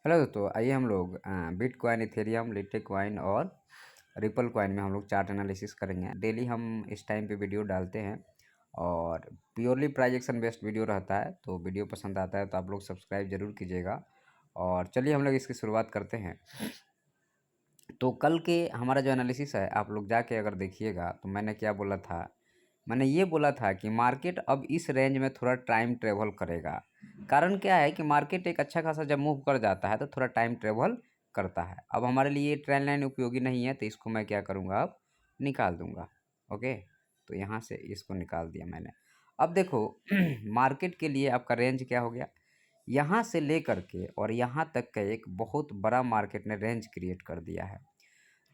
Hello दोस्तों, आइए हम लोग बिटकॉइन, इथेरियम, लिटिक कॉइन और रिपल कॉइन में हम लोग चार्ट एनालिसिस करेंगे। डेली हम इस टाइम पे वीडियो डालते हैं और purely price action based video रहता है। तो वीडियो पसंद आता है तो आप लोग सब्सक्राइब जरूर कीजिएगा। और चलिए हम लोग इसकी शुरुआत करते हैं। तो कल के हमारा जो एनालिसिस है, आप लोग जाके अगर देखिएगा तो मैंने क्या बोला था। मैंने ये बोला था कि मार्केट अब इस रेंज में थोड़ा टाइम ट्रेवल करेगा। कारण क्या है कि मार्केट एक अच्छा खासा जब मूव कर जाता है तो थोड़ा टाइम ट्रेवल करता है। अब हमारे लिए ये ट्रेंड लाइन उपयोगी नहीं है तो इसको मैं क्या करूँगा, अब निकाल दूंगा। ओके, तो यहाँ से इसको निकाल दिया मैंने। अब देखो मार्केट के लिए आपका रेंज क्या हो गया, यहाँ से लेकर के और यहाँ तक का एक बहुत बड़ा मार्केट ने रेंज क्रिएट कर दिया है।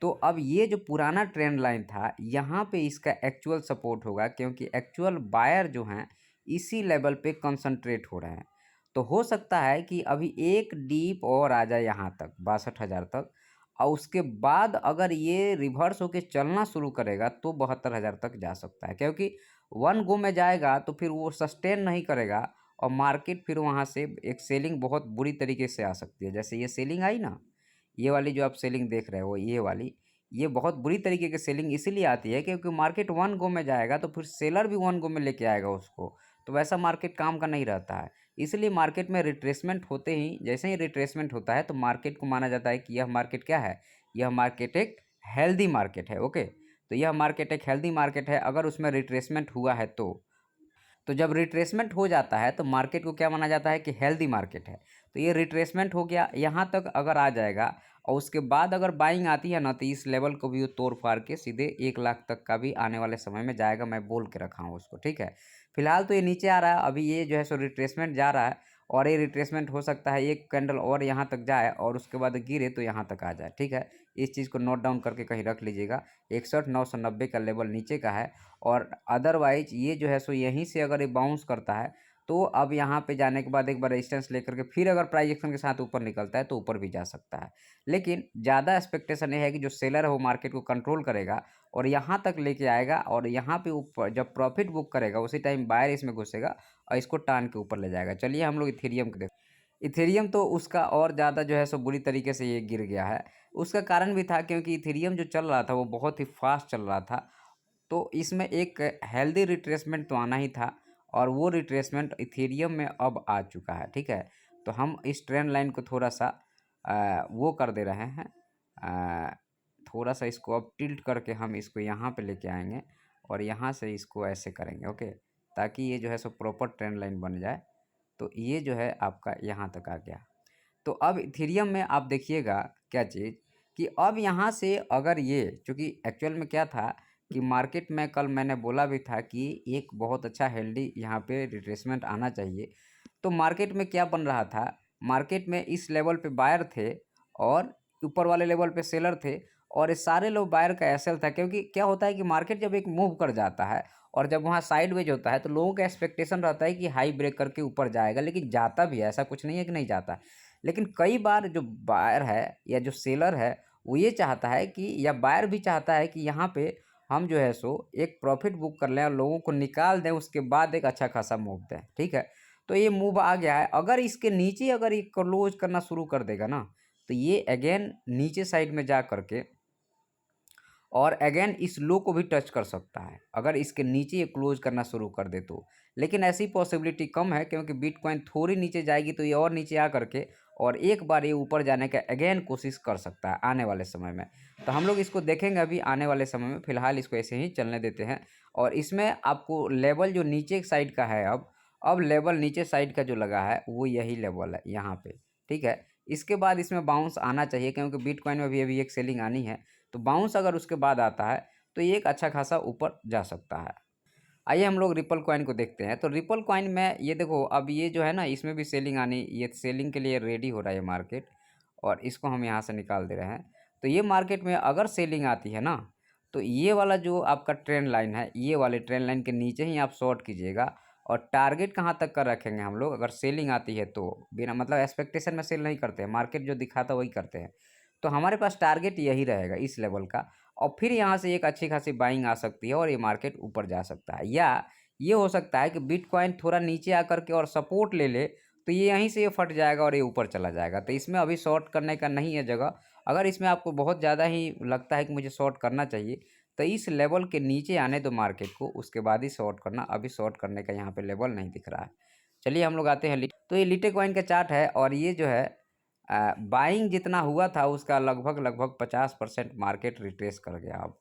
तो अब ये जो पुराना ट्रेंड लाइन था, यहाँ पे इसका एक्चुअल सपोर्ट होगा, क्योंकि एक्चुअल बायर जो हैं इसी लेवल पे कंसंट्रेट हो रहे हैं। तो हो सकता है कि अभी एक डीप और आ जाए यहाँ तक 62,000 तक, और उसके बाद अगर ये रिवर्स होके चलना शुरू करेगा तो 72,000 तक जा सकता है। क्योंकि वन गो में जाएगा तो फिर वो सस्टेन नहीं करेगा और मार्केट फिर वहाँ से एक सेलिंग बहुत बुरी तरीके से आ सकती है। जैसे ये सेलिंग आई ना, ये वाली जो आप सेलिंग देख रहे हो, ये वाली, ये बहुत बुरी तरीके की सेलिंग इसीलिए आती है क्योंकि मार्केट वन गो में जाएगा तो फिर सेलर भी वन गो में लेके आएगा उसको। तो वैसा मार्केट काम का नहीं रहता है। इसलिए मार्केट में रिट्रेसमेंट होते ही, जैसे ही रिट्रेसमेंट होता है तो मार्केट को माना जाता है कि यह मार्केट क्या है, यह मार्केट एक हेल्दी मार्केट है। ओके, तो यह मार्केट एक हेल्दी मार्केट है अगर उसमें रिट्रेसमेंट हुआ है तो जब रिट्रेसमेंट हो जाता है तो मार्केट को क्या माना जाता है कि हेल्दी मार्केट है। तो ये रिट्रेसमेंट हो गया, यहाँ तक अगर आ जाएगा और उसके बाद अगर बाइंग आती है ना तो इस लेवल को भी वो तोड़ फाड़ के सीधे 1 लाख तक का भी आने वाले समय में जाएगा। मैं बोल के रखा हूँ उसको, ठीक है। फिलहाल तो ये नीचे आ रहा है, अभी ये जो है सो रिट्रेसमेंट जा रहा है और ये रिट्रेसमेंट हो सकता है एक कैंडल और यहाँ तक जाए और उसके बाद गिरे तो यहाँ तक आ जाए, ठीक है। इस चीज़ को नोट डाउन करके कहीं रख लीजिएगा। 61,990 का लेवल नीचे का है और अदरवाइज ये जो है सो यहीं से अगर ये बाउंस करता है तो अब यहाँ पे जाने के बाद एक बार रेजिस्टेंस लेकर के फिर अगर प्राइस एक्शन के साथ ऊपर निकलता है तो ऊपर भी जा सकता है। लेकिन ज़्यादा एक्सपेक्टेशन ये है कि जो सेलर है वो मार्केट को कंट्रोल करेगा और यहाँ तक लेके आएगा और यहाँ पे ऊपर जब प्रॉफिट बुक करेगा उसी टाइम बायर इसमें घुसेगा और इसको टान के ऊपर ले जाएगा। चलिए हम लोग इथेरियम को देखते। इथेरियम तो उसका और ज़्यादा जो है सो बुरी तरीके से ये गिर गया है। उसका कारण भी था क्योंकि इथेरियम जो चल रहा था वो बहुत ही फास्ट चल रहा था। तो इसमें एक हेल्दी रिट्रेसमेंट तो आना ही था और वो रिट्रेसमेंट इथेरियम में अब आ चुका है, ठीक है। तो हम इस ट्रेंड लाइन को थोड़ा सा वो कर दे रहे हैं, थोड़ा सा इसको अब टिल्ट करके हम इसको यहाँ पे लेके आएंगे और यहाँ से इसको ऐसे करेंगे, ओके, ताकि ये जो है सो प्रॉपर ट्रेंड लाइन बन जाए। तो ये जो है आपका यहाँ तक आ गया। तो अब इथेरियम में आप देखिएगा क्या चीज़ कि अब यहाँ से अगर ये, चूँकि एक्चुअल में क्या था कि मार्केट में कल मैंने बोला भी था कि एक बहुत अच्छा हेल्दी यहाँ पे रिट्रेसमेंट आना चाहिए। तो मार्केट में क्या बन रहा था, मार्केट में इस लेवल पे बायर थे और ऊपर वाले लेवल पे सेलर थे और ये सारे लोग बायर का एसएल था। क्योंकि क्या होता है कि मार्केट जब एक मूव कर जाता है और जब वहाँ साइडवेज होता है तो लोगों का एक्सपेक्टेशन रहता है कि हाई ब्रेक करके ऊपर जाएगा, लेकिन जाता भी है, ऐसा कुछ नहीं है कि नहीं जाता। लेकिन कई बार जो बायर है या जो सेलर है वो ये चाहता है कि, या बायर भी चाहता है कि यहाँ पे हम जो है सो एक प्रॉफिट बुक कर लें और लोगों को निकाल दें, उसके बाद एक अच्छा खासा मूव दें, ठीक है। तो ये मूव आ गया है, अगर इसके नीचे अगर ये क्लोज करना शुरू कर देगा ना तो ये अगेन नीचे साइड में जा करके और अगेन इस लो को भी टच कर सकता है अगर इसके नीचे ये क्लोज करना शुरू कर दे तो। लेकिन ऐसी पॉसिबिलिटी कम है क्योंकि बिटकॉइन थोड़ी नीचे जाएगी तो ये और नीचे आ करके और एक बार ये ऊपर जाने का अगेन कोशिश कर सकता है आने वाले समय में। तो हम लोग इसको देखेंगे अभी आने वाले समय में, फिलहाल इसको ऐसे ही चलने देते हैं। और इसमें आपको लेवल जो नीचे साइड का है, अब लेवल नीचे साइड का जो लगा है वो यही लेवल है यहाँ पे, ठीक है। इसके बाद इसमें बाउंस आना चाहिए क्योंकि बिटकॉइन में भी अभी एक सेलिंग आनी है। तो बाउंस अगर उसके बाद आता है तो ये एक अच्छा खासा ऊपर जा सकता है। आइए हम लोग रिपल कॉइन को देखते हैं। तो रिपल कॉइन में ये देखो, अब ये जो है ना इसमें भी सेलिंग आनी, ये सेलिंग के लिए रेडी हो रहा है ये मार्केट और इसको हम यहाँ से निकाल दे रहे हैं। तो ये मार्केट में अगर सेलिंग आती है ना तो ये वाला जो आपका ट्रेंड लाइन है, ये वाले ट्रेंड लाइन के नीचे ही आप शॉर्ट कीजिएगा। और टारगेट कहाँ तक कर रखेंगे हम लोग, अगर सेलिंग आती है तो बिना मतलब एक्सपेक्टेशन में सेल नहीं करते हैं, मार्केट जो दिखाता वही करते हैं। तो हमारे पास टारगेट यही रहेगा इस लेवल का और फिर यहाँ से एक अच्छी खासी बाइंग आ सकती है और ये मार्केट ऊपर जा सकता है। या ये हो सकता है कि बिटकॉइन थोड़ा नीचे आकर के और सपोर्ट ले ले तो ये यहीं से ये फट जाएगा और ये ऊपर चला जाएगा। तो इसमें अभी शॉर्ट करने का नहीं है जगह। अगर इसमें आपको बहुत ज़्यादा ही लगता है कि मुझे शॉर्ट करना चाहिए, तो इस लेवल के नीचे आने दो मार्केट को, उसके बाद ही शॉर्ट करना। अभी शॉर्ट करने का यहाँ पे लेवल नहीं दिख रहा है। चलिए हम लोग आते हैं तो ये लिटे कॉइन का चार्ट है और ये जो है बाइंग जितना हुआ था उसका लगभग 50% मार्केट रिट्रेस कर गया अब।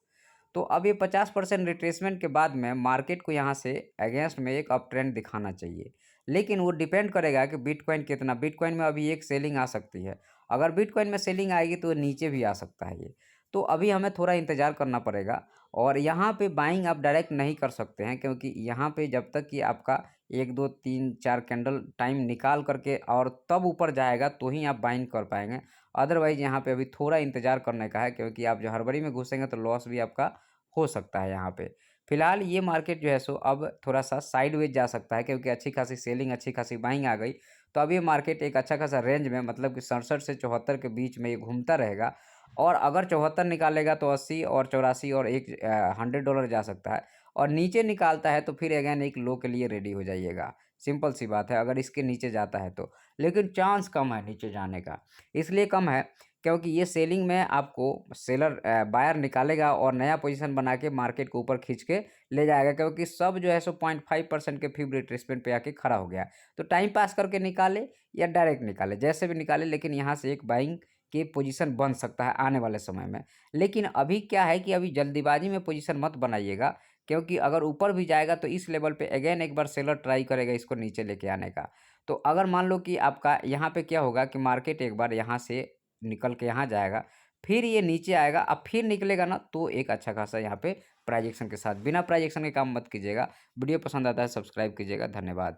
तो अब ये 50% रिट्रेसमेंट के बाद में मार्केट को यहाँ से अगेंस्ट में एक अप ट्रेंड दिखाना चाहिए। लेकिन वो डिपेंड करेगा कि बिटकॉइन कितना, बिटकॉइन में अभी एक सेलिंग आ सकती है। अगर बिटकॉइन में सेलिंग आएगी तो नीचे भी आ सकता है ये। तो अभी हमें थोड़ा इंतज़ार करना पड़ेगा और यहाँ पे बाइंग आप डायरेक्ट नहीं कर सकते हैं, क्योंकि यहाँ पे जब तक कि आपका 1 2 3 4 कैंडल टाइम निकाल करके और तब ऊपर जाएगा तो ही आप बाइंग कर पाएंगे। अदरवाइज़ यहाँ पे अभी थोड़ा इंतज़ार करने का है, क्योंकि आप जो हड़बड़ी में घुसेंगे तो लॉस भी आपका हो सकता है यहाँ पे। फिलहाल ये मार्केट जो है सो अब थोड़ा-सा साइडवेज जा सकता है, क्योंकि अच्छी खासी सेलिंग, अच्छी खासी बाइंग आ गई। तो अब ये मार्केट एक अच्छा खासा रेंज में, मतलब कि 67 से 74 के बीच में ये घूमता रहेगा और अगर 74 निकालेगा तो 80 और 84 और एक $100 जा सकता है और नीचे निकालता है तो फिर अगेन एक लो के लिए रेडी हो जाइएगा। सिंपल सी बात है, अगर इसके नीचे जाता है तो। लेकिन चांस कम है नीचे जाने का। इसलिए कम है क्योंकि ये सेलिंग में आपको बायर निकालेगा और नया पोजीशन बना के मार्केट को ऊपर खींच के ले जाएगा, क्योंकि सब जो है सो 0.5% के फिब रिट्रेसमेंट पे आके खड़ा हो गया। तो टाइम पास करके निकाले या डायरेक्ट निकाले, जैसे भी निकाले, लेकिन यहाँ से एक बाइंग के पोजीशन बन सकता है आने वाले समय में। लेकिन अभी क्या है कि अभी जल्दीबाजी में पोजीशन मत बनाइएगा, क्योंकि अगर ऊपर भी जाएगा तो इस लेवल पे अगेन एक बार सेलर ट्राई करेगा इसको नीचे लेके आने का। तो अगर मान लो कि आपका यहाँ पे क्या होगा कि मार्केट एक बार यहाँ से निकल के यहाँ जाएगा, फिर ये नीचे आएगा, अब फिर निकलेगा ना तो एक अच्छा खासा यहाँ पे प्राइज़ एक्शन के साथ, बिना प्राइज़ एक्शन के काम मत कीजिएगा। वीडियो पसंद आता है सब्सक्राइब कीजिएगा। धन्यवाद।